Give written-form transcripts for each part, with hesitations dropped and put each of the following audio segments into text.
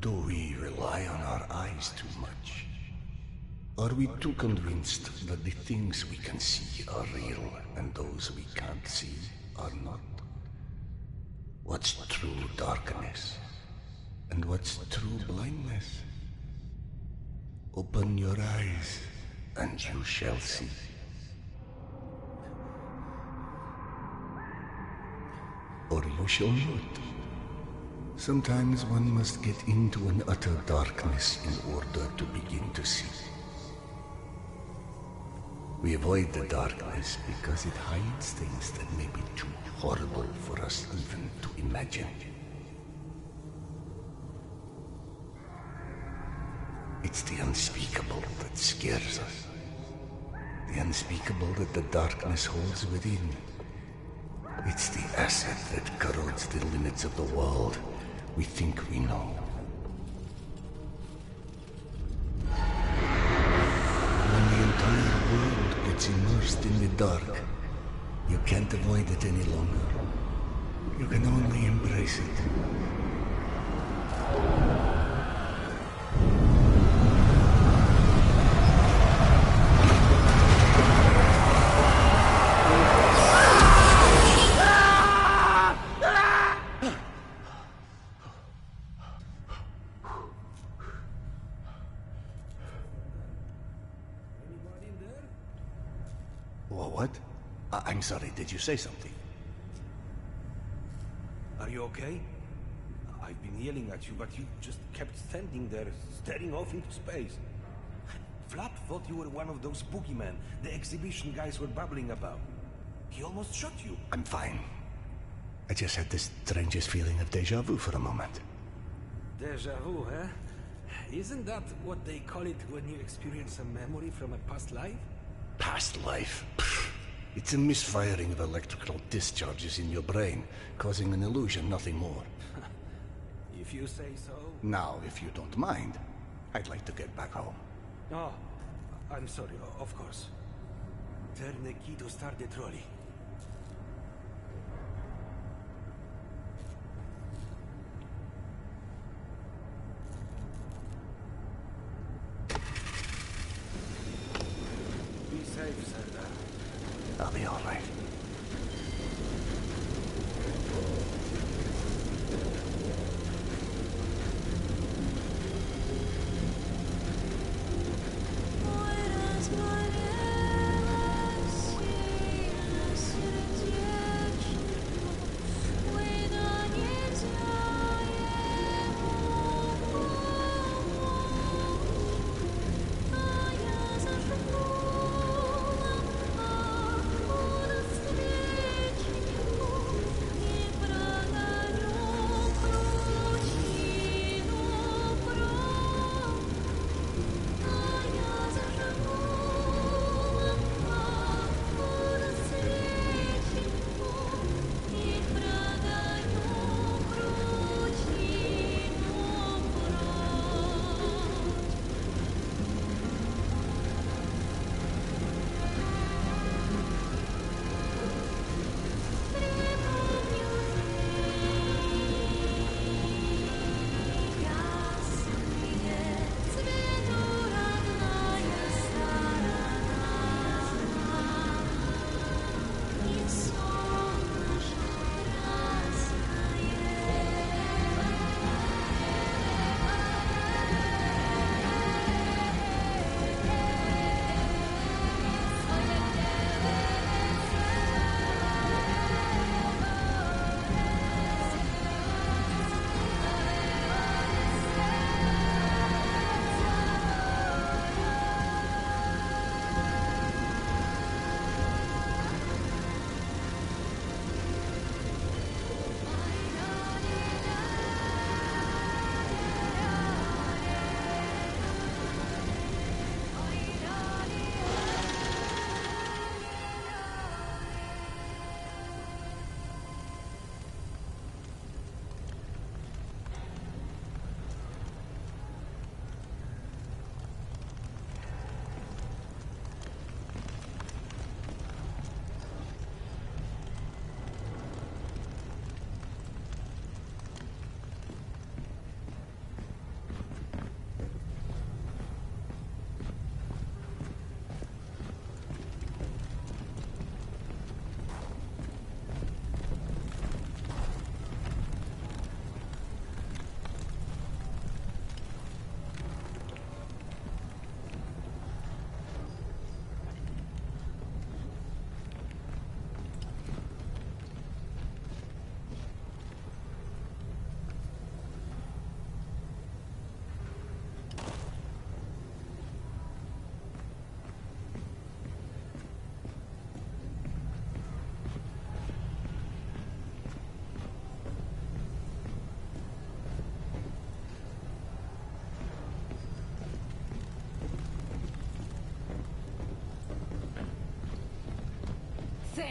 Do we rely on our eyes too much? Are we too convinced that the things we can see are real and those we can't see are not? What's true darkness? And what's true blindness? Open your eyes and you shall see. Or you shall not. Sometimes one must get into an utter darkness in order to begin to see. We avoid the darkness because it hides things that may be too horrible for us even to imagine. It's the unspeakable that scares us. The unspeakable that the darkness holds within. It's the acid that corrodes the limits of the world we think we know. When the entire world gets immersed in the dark, you can't avoid it any longer. You can only embrace it. What? I'm sorry, did you say something? Are you okay? I've been yelling at you, but you just kept standing there, staring off into space. Flap thought you were one of those boogeymen the exhibition guys were babbling about. He almost shot you. I'm fine. I just had this strangest feeling of déjà vu for a moment. Déjà vu, eh? Isn't that what they call it when you experience a memory from a past life? Past life? Pfft. It's a misfiring of electrical discharges in your brain, causing an illusion, nothing more. If you say so. Now, if you don't mind, I'd like to get back home. Oh, I'm sorry, of course. Turn the key to start the trolley. Be safe, Serdar. I'll be all right.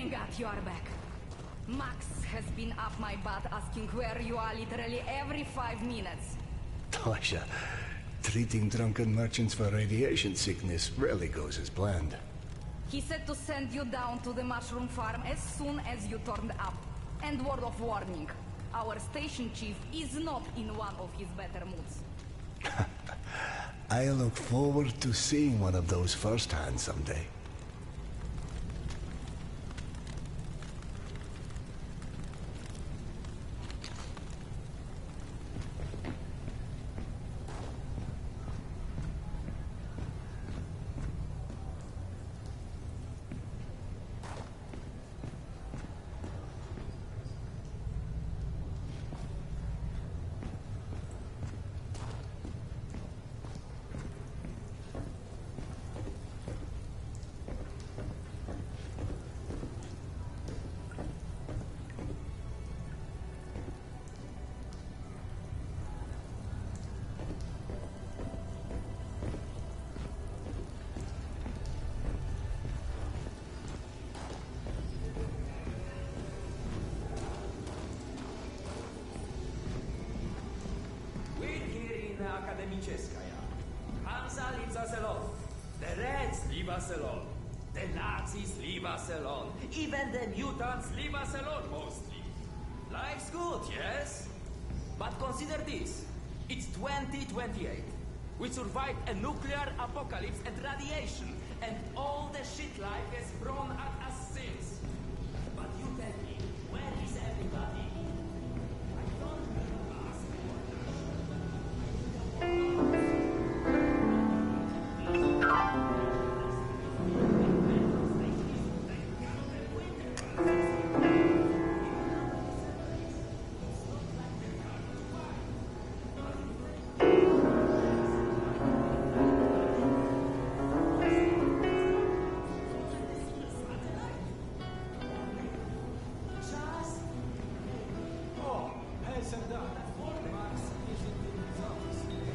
Thank God you are back. Max has been up my butt asking where you are literally every 5 minutes. Tasha, treating drunken merchants for radiation sickness rarely goes as planned. He said to send you down to the mushroom farm as soon as you turned up. And word of warning, our station chief is not in one of his better moods. I look forward to seeing one of those firsthand someday. Akademiczeskaya. Hansa liba Salon. The Reds liba Salon. The Nazis liba Salon. Even the mutants liba Salon mostly. Life's good, yes? But consider this. It's 2028. We survived a nuclear apocalypse and radiation, and all the shit life has thrown at us since. But you tell me, where is everybody? I don't ask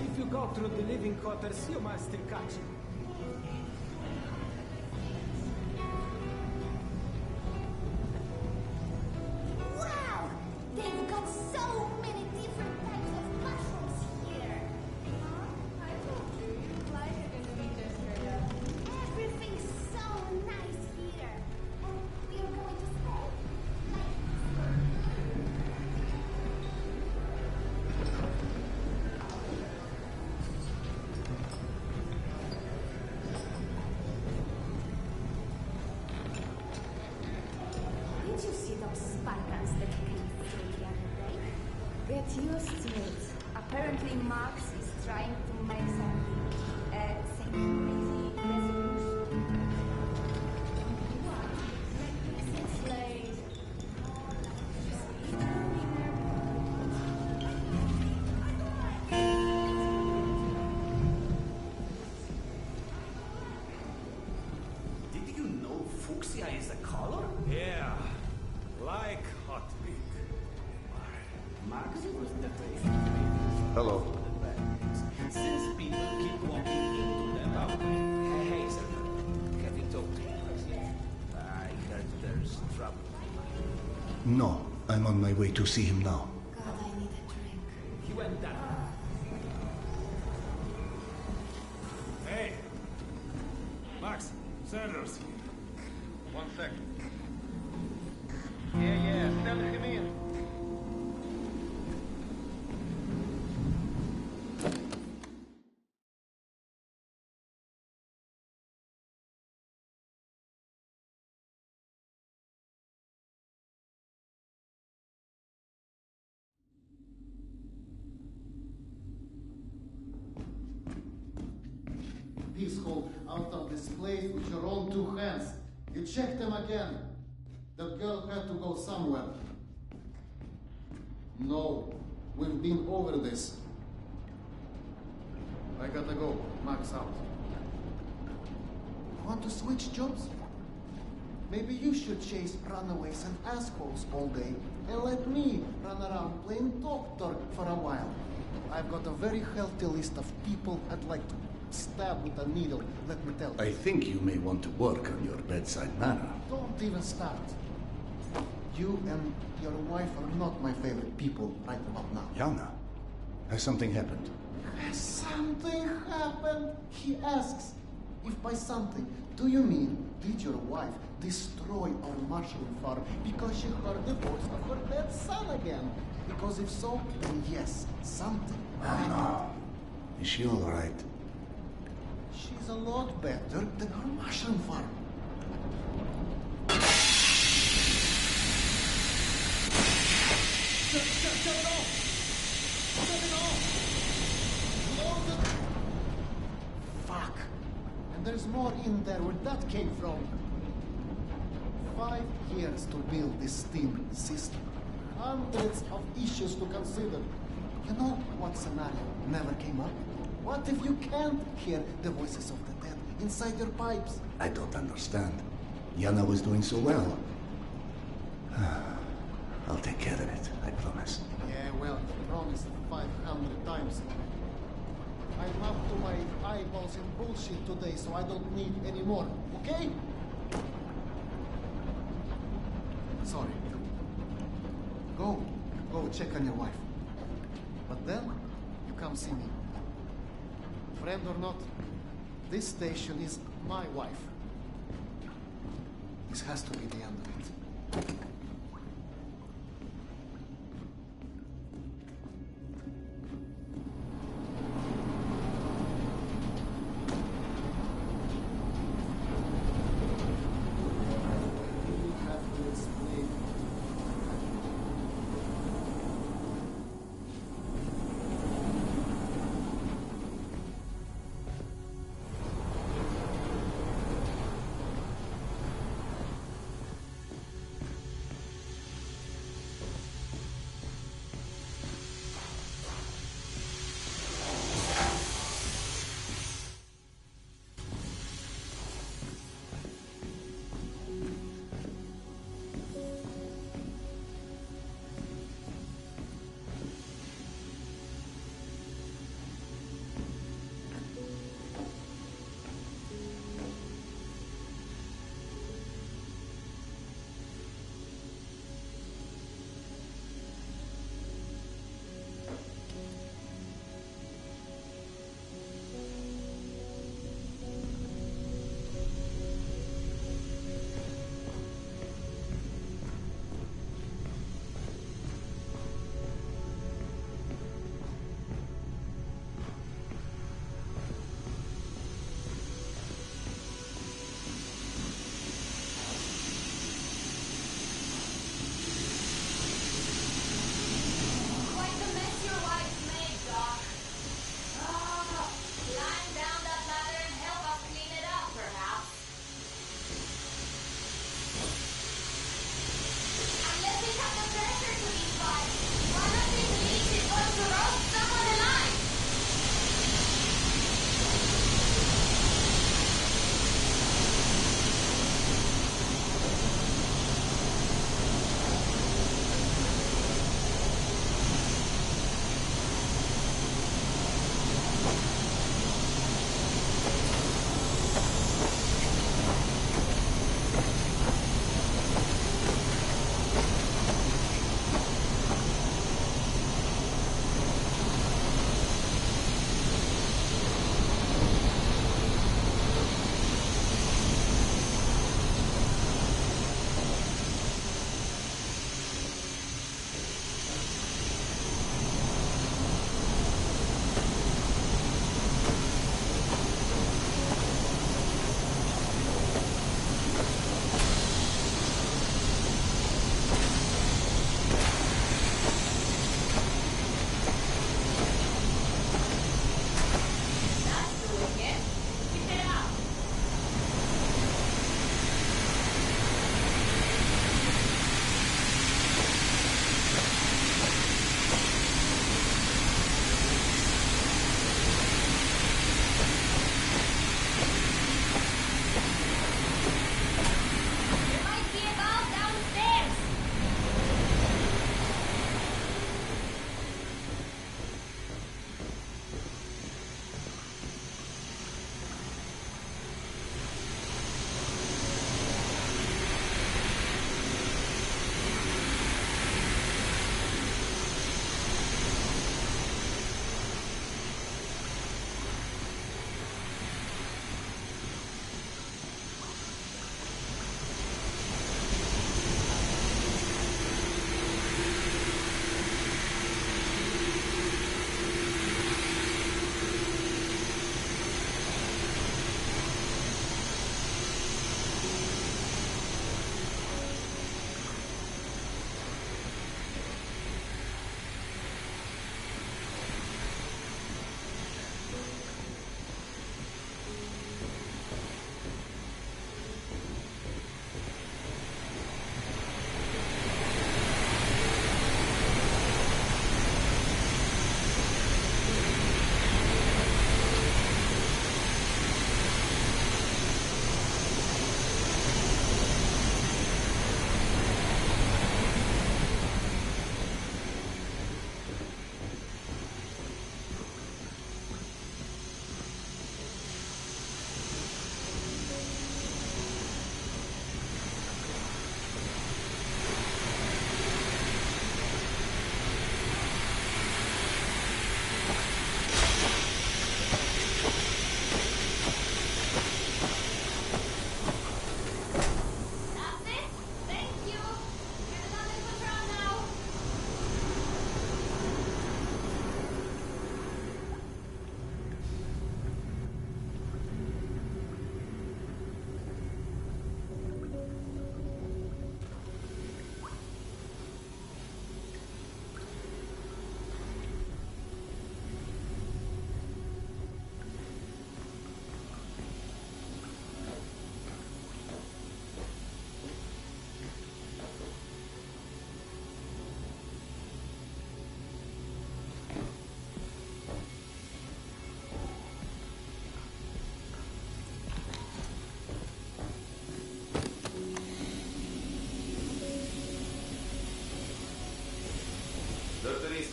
If you go through the living quarters, you must still catch him. Wow! They've got so many different types of mushrooms here. I told you, you'd like it in the meat district. Everything's so nice here. And we are going to stay. Did you see those Spartans that came through the other day? Get used to it. Apparently Max is trying to make something. Some crazy resolution. What? It's late. Did you know fuchsia is a color? Yeah, like hot pink. Max was the Hello. Since people keep walking into them out. Hey, sir. Have you talked to him? I heard there's trouble. No, I'm on my way to see him now. God, I need a drink. He went down. Hey! Max, Sanders here. 1 second. Yeah, tell him in. Thieves hold out of this place with your own 2 hands. You check them again. The girl had to go somewhere. No, we've been over this. I gotta go. Max out. Want to switch jobs? Maybe you should chase runaways and assholes all day and let me run around playing doctor for a while. I've got a very healthy list of people I'd like to stabbed with a needle, let me tell you. I think you may want to work on your bedside manner. Don't even start. You and your wife are not my favorite people right about now. Yana, has something happened? Has something happened? He asks. If by something, do you mean did your wife destroy our mushroom farm because she heard the voice of her dead son again? Because if so, then yes, something. Oh no. Is she all right? She's a lot better than her mushroom farm. Shut it off! Shut it off! Load it! Fuck. And there's more in there where that came from. 5 years to build this steam system. Hundreds of issues to consider. You know what scenario never came up? What if you can't hear the voices of the dead inside your pipes? I don't understand. Yana was doing so well. I'll take care of it, I promise. Yeah, well, promised 500 times. I'm up to my eyeballs in bullshit today, so I don't need any more, okay? Sorry. Go check on your wife. But then, you come see me. Friend or not, this station is my wife. This has to be the end of it.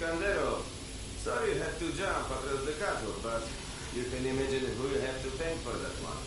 Iskanderov. Sorry you had to jump across the catwalk, but you can imagine who you have to thank for that one.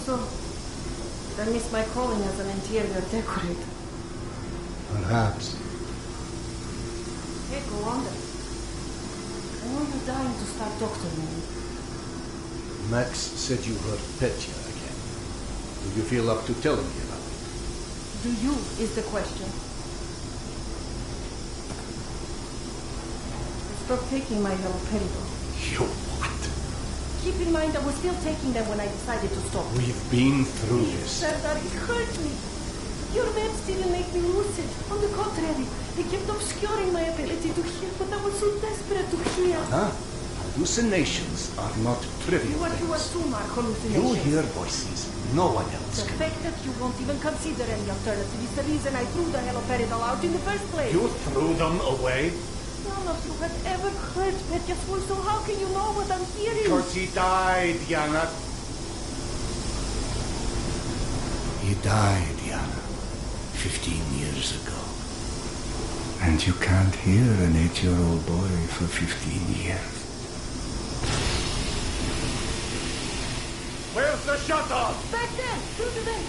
So, did I miss my calling as an interior decorator? Perhaps. Hey, go on then. I know you're dying to start doctoring me. Max said you heard Petya again. Do you feel up to telling me about it? Do you is the question. I stopped taking my haloperidol. You what? Keep in mind I was still taking them when I decided to stop. We've been through this. Serdar, it hurt me. Your meds didn't make me lucid. On the contrary, they kept obscuring my ability to hear, but I was so desperate to hear. Huh? Hallucinations are not trivial What you things. assume are hallucinations. You hear voices no one else The can. fact that you won't even consider any alternative is the reason I threw the haloperidol out in the first place. You threw them away? None of you had ever heard Petya's voice, so how can you know what I'm hearing? Because he died, Yana. He died, Yana. 15 years ago. And you can't hear an 8-year-old boy for 15 years. Where's the shutter? Back there, through the vent.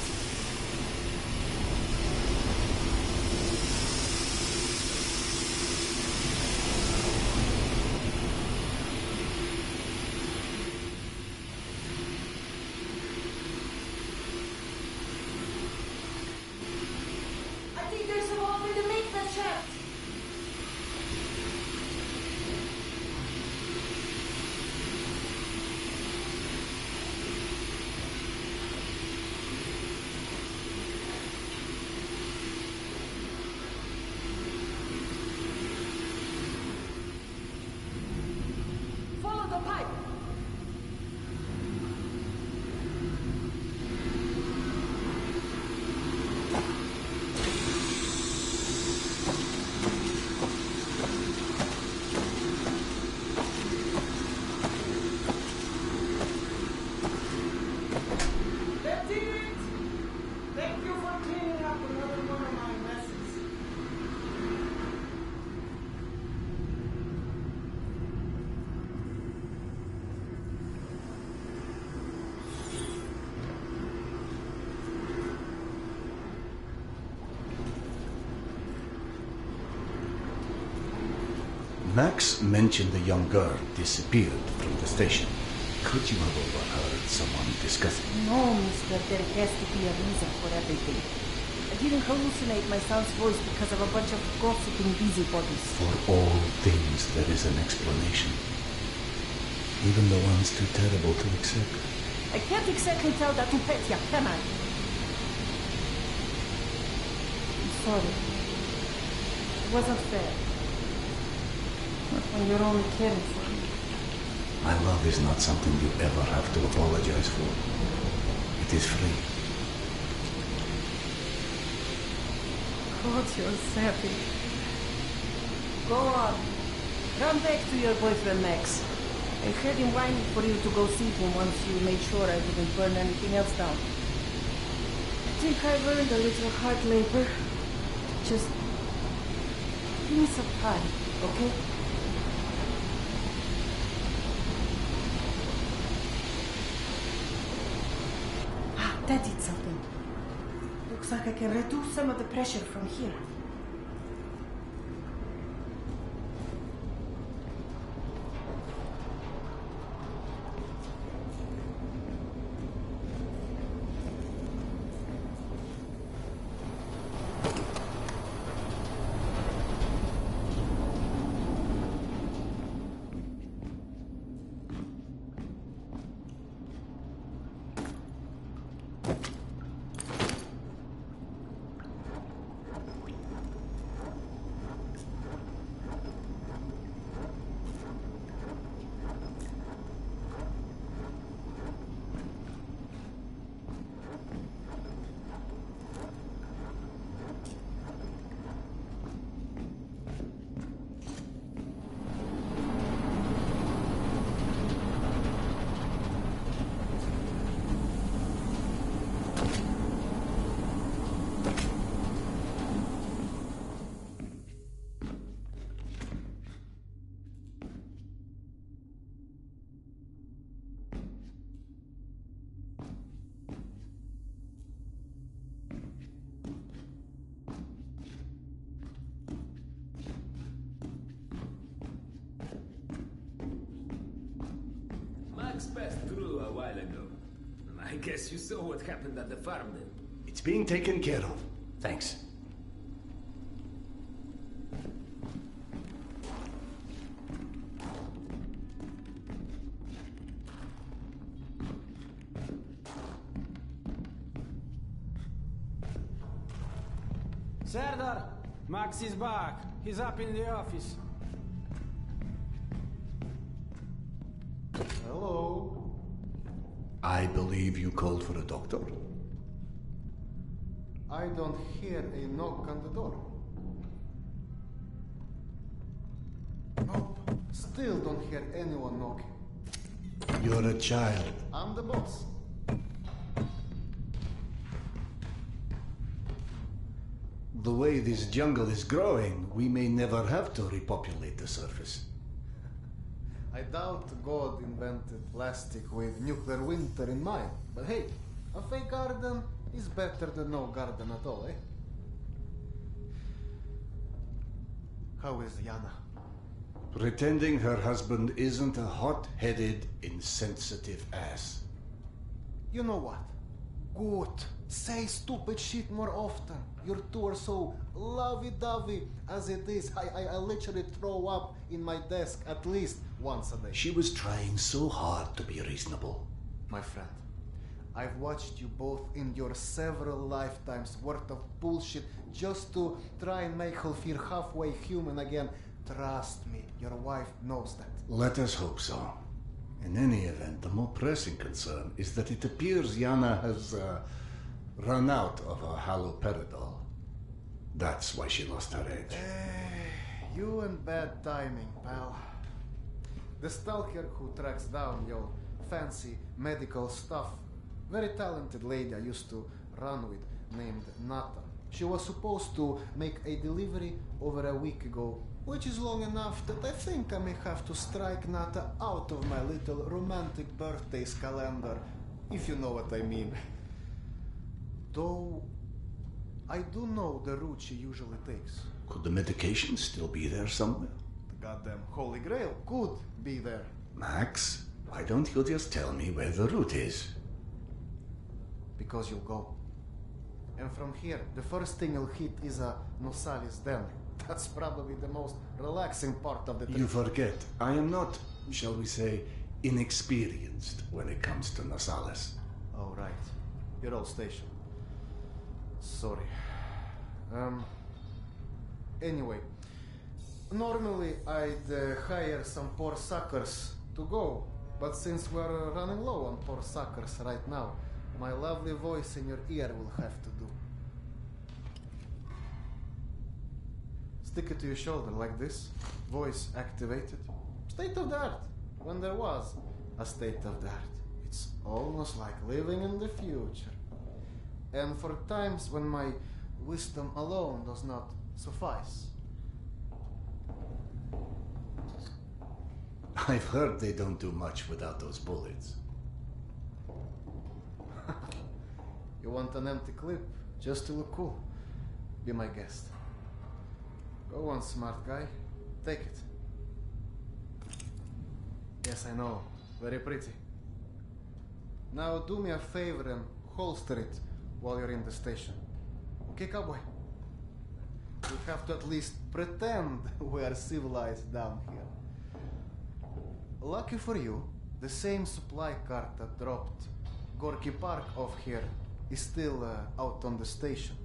I think there's a hole in the maintenance shaft. Follow the pipe. That's it! Thank you for cleaning up another one of my messes. Max mentioned the young girl disappeared from the station. Could you have overheard someone discussing? No, mister, there has to be a reason for everything. I didn't hallucinate my son's voice because of a bunch of gossiping busybodies. For all things, there is an explanation. Even the ones too terrible to accept. I can't exactly tell that to Petya, can I? I'm sorry. It wasn't fair. Not when you're only caring for me. My love is not something you ever have to apologize for. It is free. God, you're savage. Go on. Run back to your boyfriend, Max. I heard him whining for you to go see him once you made sure I didn't burn anything else down. I think I learned a little hard labor. Just give me some time, okay? Ah, that did something. Looks like I can reduce some of the pressure from here. Max passed through a while ago. I guess you saw what happened at the farm then. It's being taken care of. Thanks. Serdar, Max is back. He's up in the office. Hello. I believe you called for a doctor. I don't hear a knock on the door. Nope. Still don't hear anyone knocking. You're a child. I'm the boss. The way this jungle is growing, we may never have to repopulate the surface. I doubt God invented plastic with nuclear winter in mind. But hey, a fake garden is better than no garden at all, eh? How is Yana? Pretending her husband isn't a hot-headed, insensitive ass. You know what? Good. Say stupid shit more often. Your two are so lovey-dovey as it is. I literally throw up in my desk at least once a day. She was trying so hard to be reasonable. My friend, I've watched you both in your several lifetimes worth of bullshit just to try and make her feel halfway human again. Trust me, your wife knows that. Let us hope so. In any event, the more pressing concern is that it appears Yana has run out of her haloperidol. That's why she lost her edge. You and bad timing, pal. The stalker who tracks down your fancy medical stuff, very talented lady I used to run with named Nata. She was supposed to make a delivery over a week ago, which is long enough that I think I may have to strike Nata out of my little romantic birthdays calendar, if you know what I mean. Though, I do know the route she usually takes. Could the medication still be there somewhere? The goddamn Holy Grail could be there. Max, Why don't you just tell me where the route is? Because you'll go. And from here, the first thing you'll hit is a Nosali's den. That's probably the most relaxing part of the trip. You forget, I am not, shall we say, inexperienced when it comes to Nosalis. Oh, right. You're all stationed. Sorry. Anyway, normally I'd hire some poor suckers to go, but since we're running low on poor suckers right now, my lovely voice in your ear will have to do. Stick it to your shoulder like this, voice activated. State of the art, when there was a state of the art. It's almost like living in the future. And for times when my wisdom alone does not suffice. I've heard they don't do much without those bullets. You want an empty clip just to look cool? Be my guest. Go on, smart guy. Take it. Yes, I know. Very pretty. Now do me a favor and holster it while you're in the station. Okay, cowboy? We have to at least pretend we are civilized down here. Lucky for you, the same supply cart that dropped Gorky Park off here is still out on the station.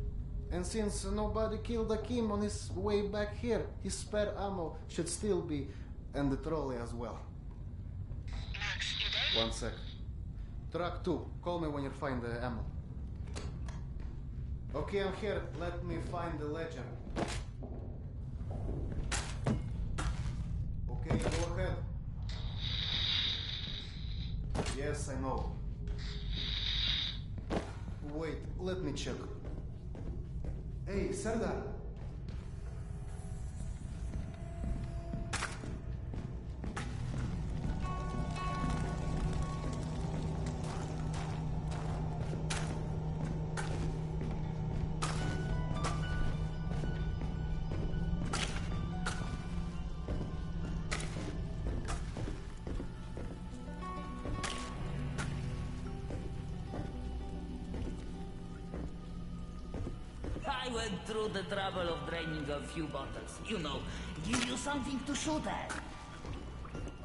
And since nobody killed Akim on his way back here, his spare ammo should still be in the trolley as well. Max, you there? 1 sec. Truck 2, call me when you find the ammo. Okay, I'm here. Let me find the ledger. Okay, go ahead. Yes, I know. Wait, let me check. Hey, Serdar. I went through the trouble of draining a few bottles. You know, give you something to shoot at.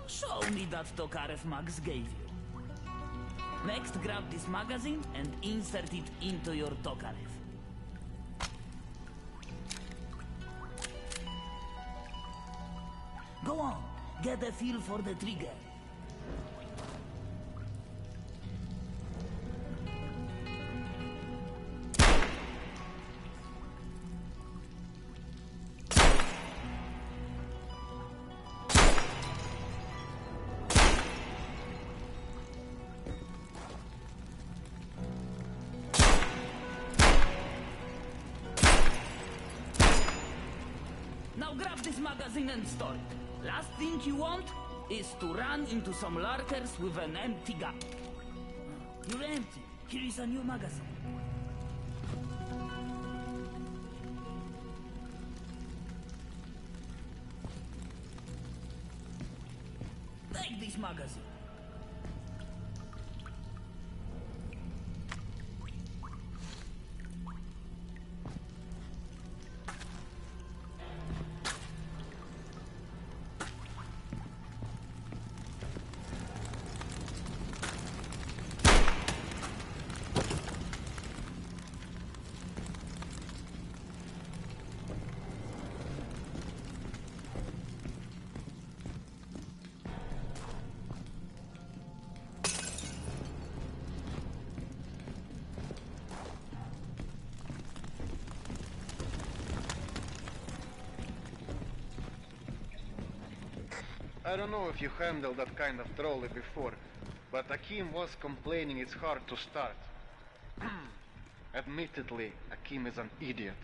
Show me that Tokarev Max gave you. Next, grab this magazine and insert it into your Tokarev. Go on, get a feel for the trigger. Now grab this magazine and store it. Last thing you want is to run into some lurkers with an empty gun. You're empty. Here is a new magazine. Take this magazine. I don't know if you handled that kind of trolley before, but Akim was complaining it's hard to start. Admittedly, Akim is an idiot.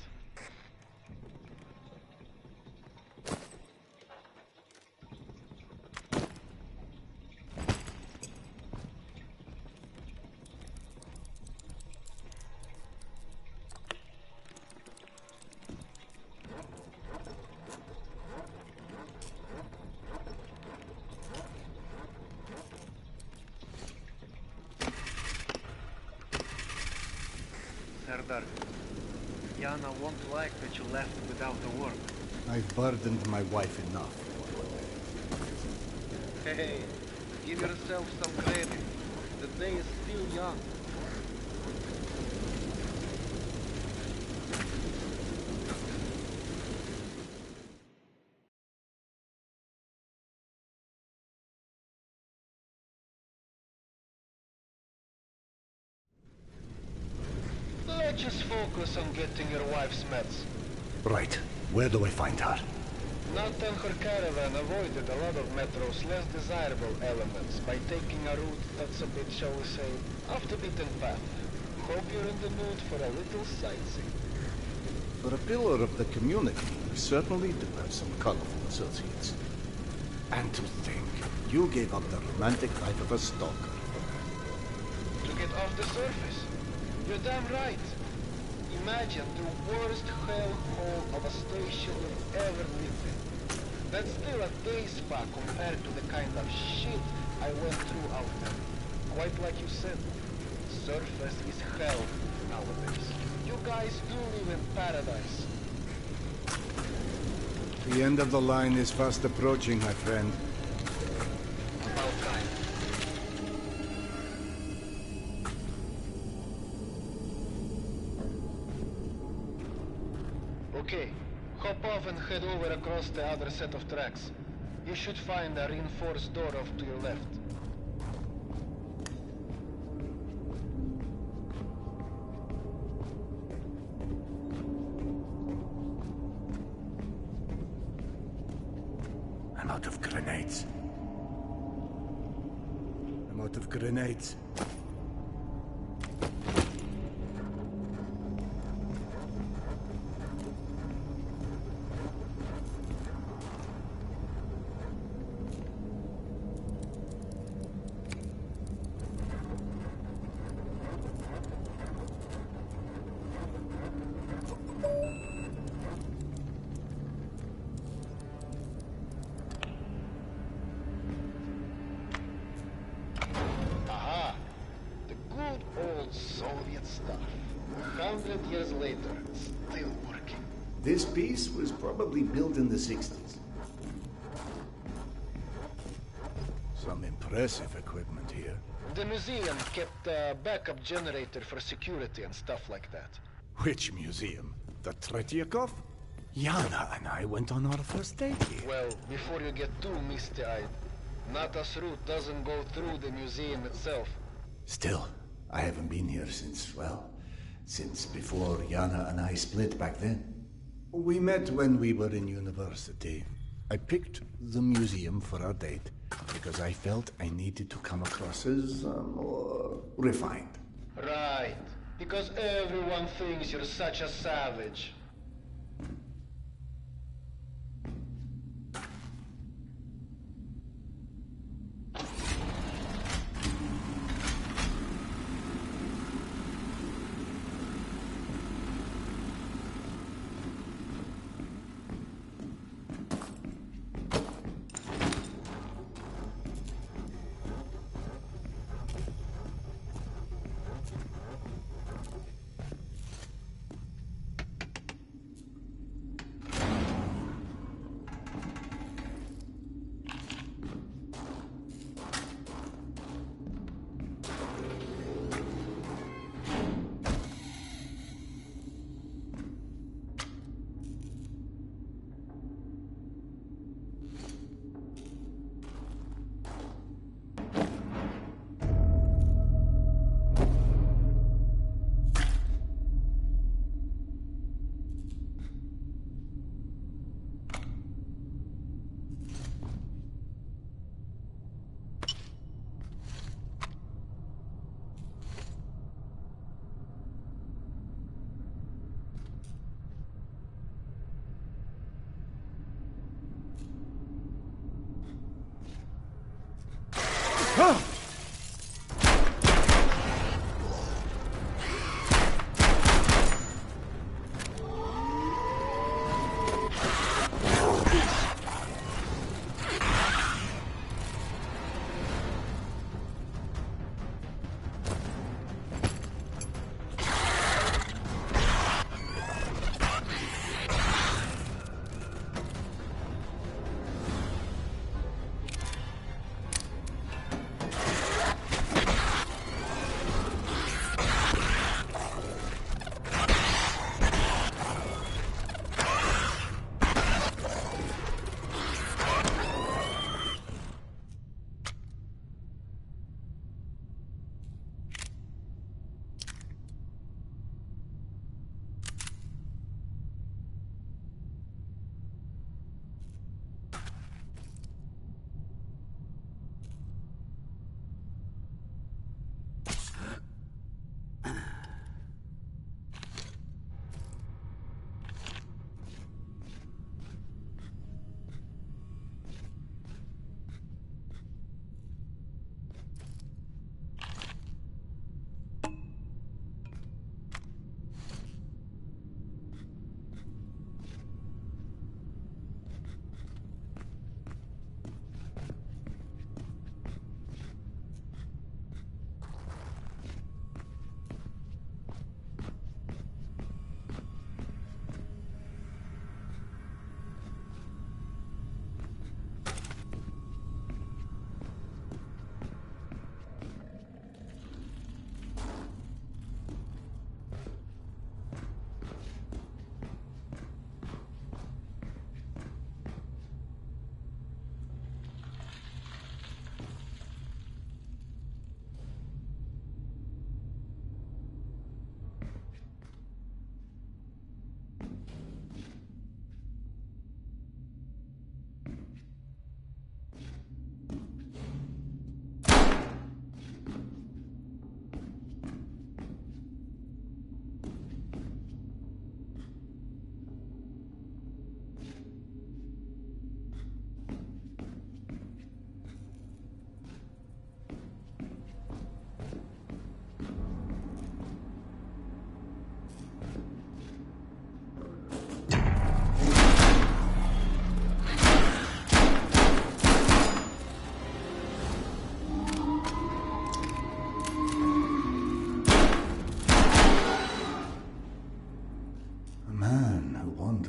Serdar. Yana won't like that you left without a work. I've burdened my wife enough. Hey, give yourself some credit. The day is still young. Let's just focus on getting your wife's meds. Right. Where do I find her? Nat and her caravan avoided a lot of Metro's less desirable elements by taking a route that's a bit, shall we say, off the beaten path. Hope you're in the mood for a little sightseeing. For a pillar of the community, you certainly do have some colorful associates. And to think, you gave up the romantic life of a stalker. To get off the surface? You're damn right. Imagine the worst hellhole of a station you've ever lived in. That's still a day spa compared to the kind of shit I went through out there. Quite like you said, surface is hell nowadays. You guys do live in paradise. The end of the line is fast approaching, my friend. About time. Okay, hop off and head over across the other set of tracks. You should find a reinforced door off to your left. I'm out of grenades. I'm out of grenades. Aha! The good old Soviet stuff. 100 years later, still working. This piece was probably built in the 60s. Some impressive equipment here. The museum kept a backup generator for security and stuff like that. Which museum? The Tretyakov? Yana and I went on our first date here. Well, before you get too misty-eyed, Nata's route doesn't go through the museum itself. Still, I haven't been here since, well, since before Yana and I split back then. We met when we were in university. I picked the museum for our date because I felt I needed to come across as more refined. Right. Because everyone thinks you're such a savage.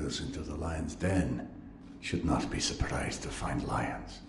us into the lion's den. Should not be surprised to find lions.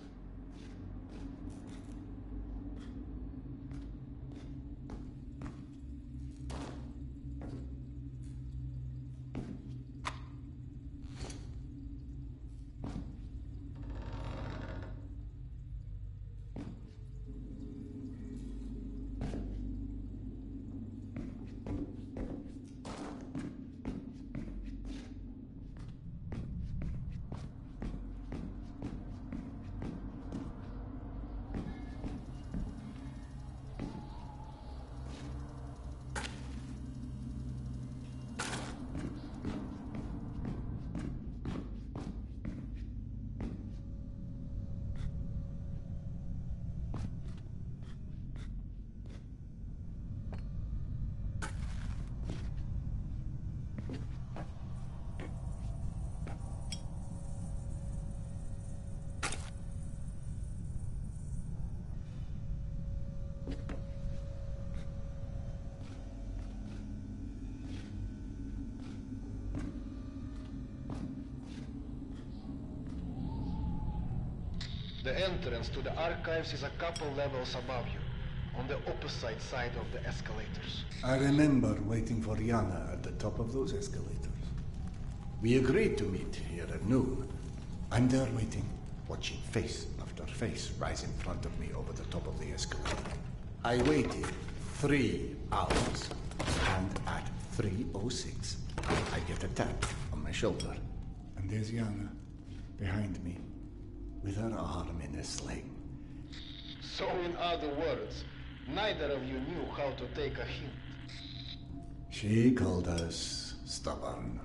The entrance to the archives is a couple levels above you, on the opposite side of the escalators. I remember waiting for Yana at the top of those escalators. We agreed to meet here at noon. I'm there waiting, watching face after face rise in front of me over the top of the escalator. I waited 3 hours, and at 3:06, I get a tap on my shoulder. And there's Yana, behind me, with her arm in a sling. So in other words, neither of you knew how to take a hint. She called us stubborn.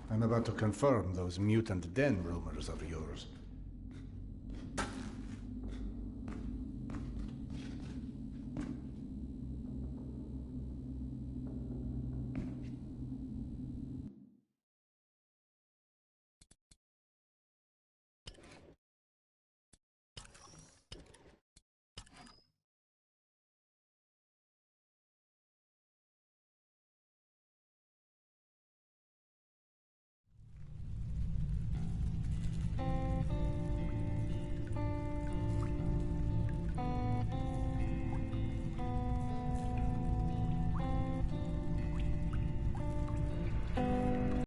I'm about to confirm those mutant den rumors of yours.